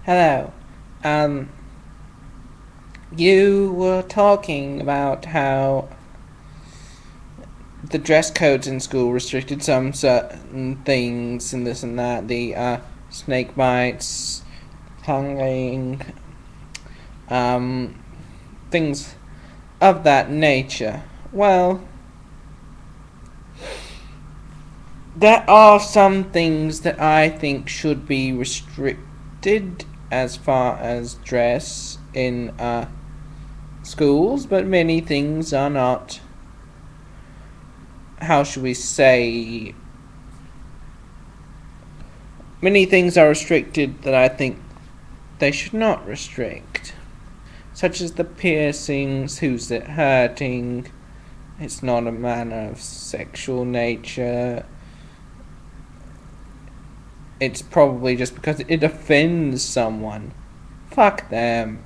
Hello. Um, you were talking about how the dress codes in school restricted some certain things and this and that. The snake bites, tonguing, um, things of that nature. Well, there are some things that I think should be restricted as far as dress in schools, but many things are not, how should we say, many things are restricted that I think they should not restrict, such as the piercings, who's it hurting, it's not a matter of sexual nature, it's probably just because it offends someone. Fuck them.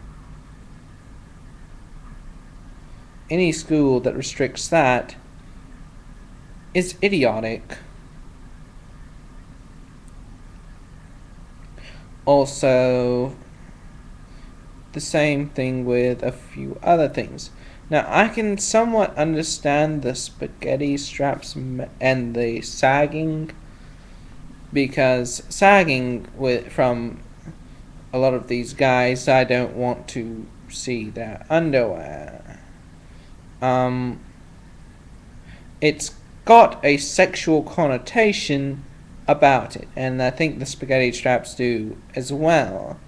Any school that restricts that is idiotic. Also, the same thing with a few other things. Now, I can somewhat understand the spaghetti straps and the sagging, because sagging from a lot of these guys, I don't want to see their underwear. It's got a sexual connotation about it, and I think the spaghetti straps do as well.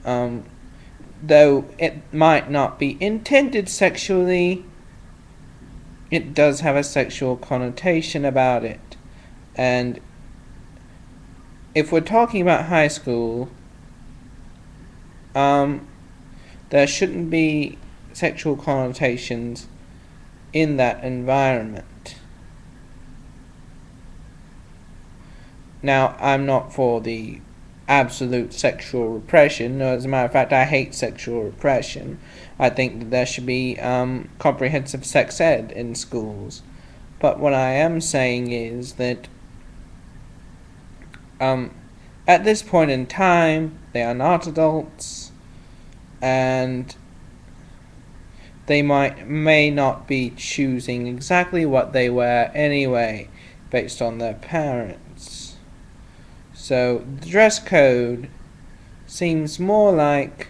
Though it might not be intended sexually, it does have a sexual connotation about it. And if we're talking about high school, there shouldn't be sexual connotations in that environment. Now, I'm not for the absolute sexual repression. No, as a matter of fact, I hate sexual repression. I think that there should be comprehensive sex ed in schools. But what I am saying is that at this point in time, they are not adults, and they may not be choosing exactly what they wear anyway, based on their parents. So the dress code seems more like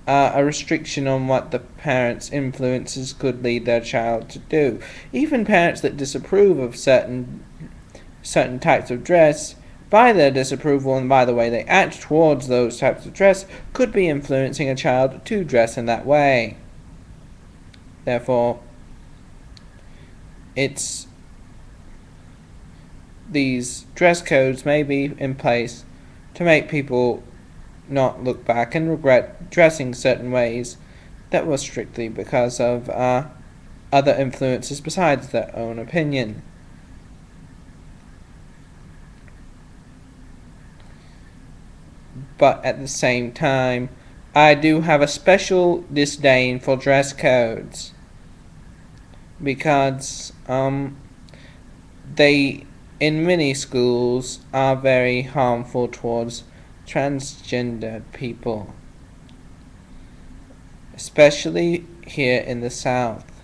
a restriction on what the parents' influences could lead their child to do. Even parents that disapprove of certain types of dress, by their disapproval and by the way they act towards those types of dress, could be influencing a child to dress in that way. Therefore, these dress codes may be in place to make people not look back and regret dressing certain ways that were strictly because of other influences besides their own opinion. But at the same time, I do have a special disdain for dress codes, because they, in many schools, are very harmful towards transgender people, especially here in the South.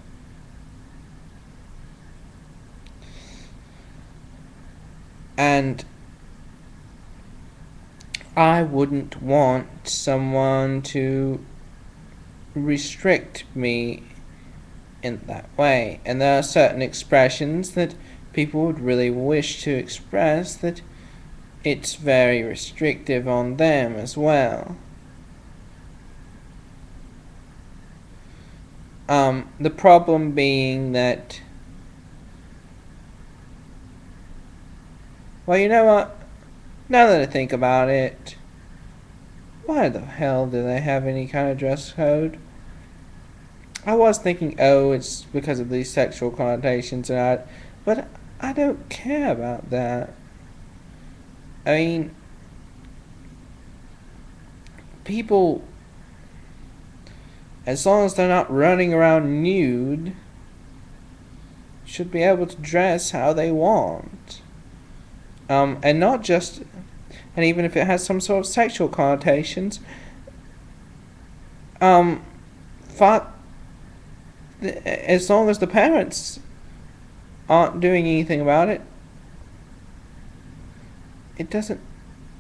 And I wouldn't want someone to restrict me in that way. And there are certain expressions that people would really wish to express that it's very restrictive on them as well. The problem being that, well, you know what? Now that I think about it, why the hell do they have any kind of dress code? I was thinking, oh, it's because of these sexual connotations and that, but I don't care about that. I mean, people, as long as they're not running around nude, should be able to dress how they want. And not just and even if it has some sort of sexual connotations, as long as the parents aren't doing anything about it, it doesn't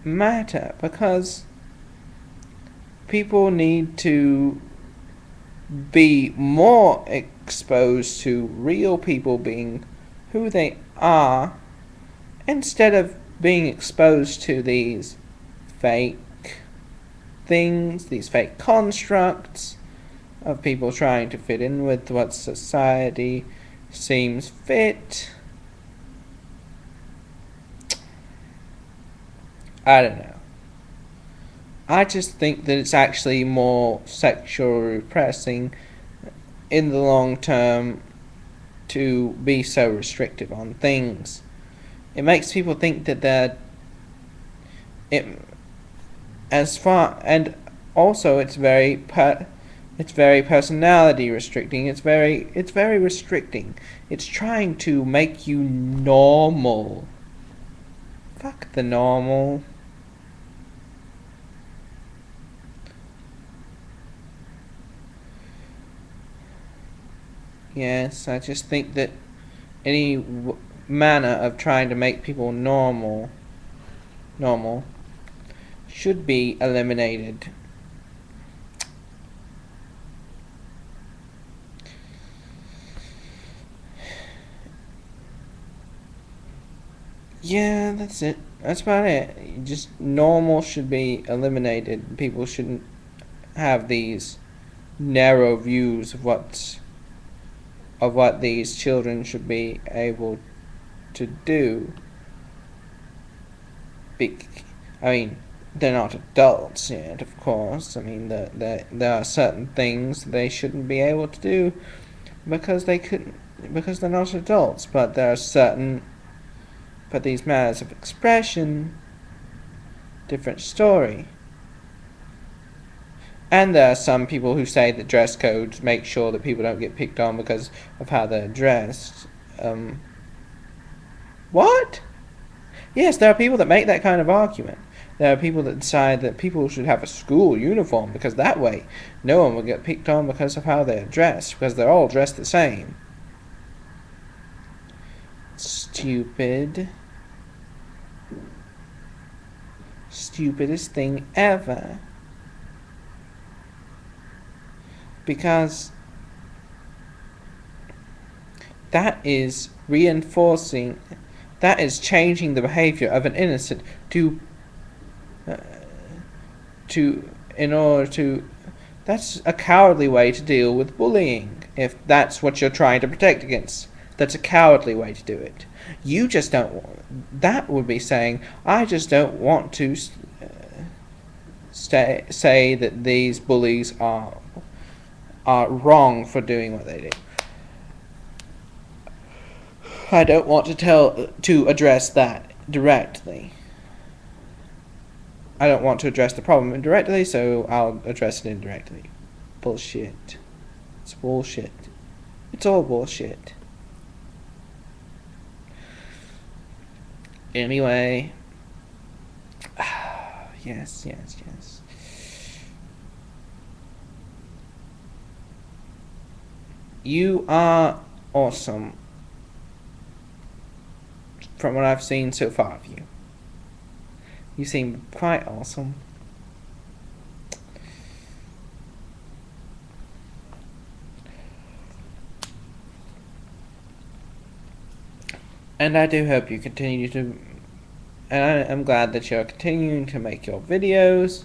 matter, because people need to be more exposed to real people being who they are, instead of being exposed to these fake things, these fake constructs of people trying to fit in with what society seems fit. I don't know. I just think that it's actually more sexually repressing in the long term to be so restrictive on things. It makes people think that and also it's very personality restricting. It's very restricting. It's trying to make you normal. Fuck the normal. Yes, I just think that any manner of trying to make people normal should be eliminated. Yeah, that's it. That's about it. Just normal should be eliminated. People shouldn't have these narrow views of what these children should be able to do. I mean, they're not adults yet, of course. I mean, there are certain things they shouldn't be able to do because they're not adults. But these matters of expression, different story. And there are some people who say that dress codes make sure that people don't get picked on because of how they're dressed. What? Yes, there are people that make that kind of argument. There are people that decide that people should have a school uniform because that way no one will get picked on because of how they're dressed, because they're all dressed the same. Stupid. Stupidest thing ever. Because that is reinforcing, that is changing the behavior of an innocent that's a cowardly way to deal with bullying, if that's what you're trying to protect against. That's a cowardly way to do it. You just don't, that would be saying, I just don't want to say that these bullies are wrong for doing what they do. I don't want to address that directly. I don't want to address the problem indirectly, so I'll address it indirectly. Bullshit. It's bullshit. It's all bullshit. Anyway. Yes. You are awesome. From what I've seen so far of you. You seem quite awesome. And I do hope you continue to... And I'm glad that you're continuing to make your videos.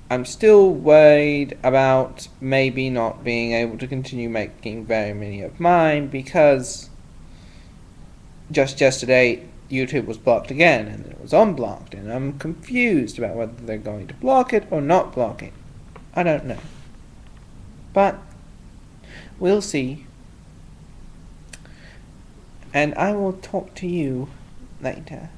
I'm still worried about maybe not being able to continue making very many of mine because just yesterday YouTube was blocked again and it was unblocked, and I'm confused about whether they're going to block it or not block it. I don't know. But we'll see. And I will talk to you later.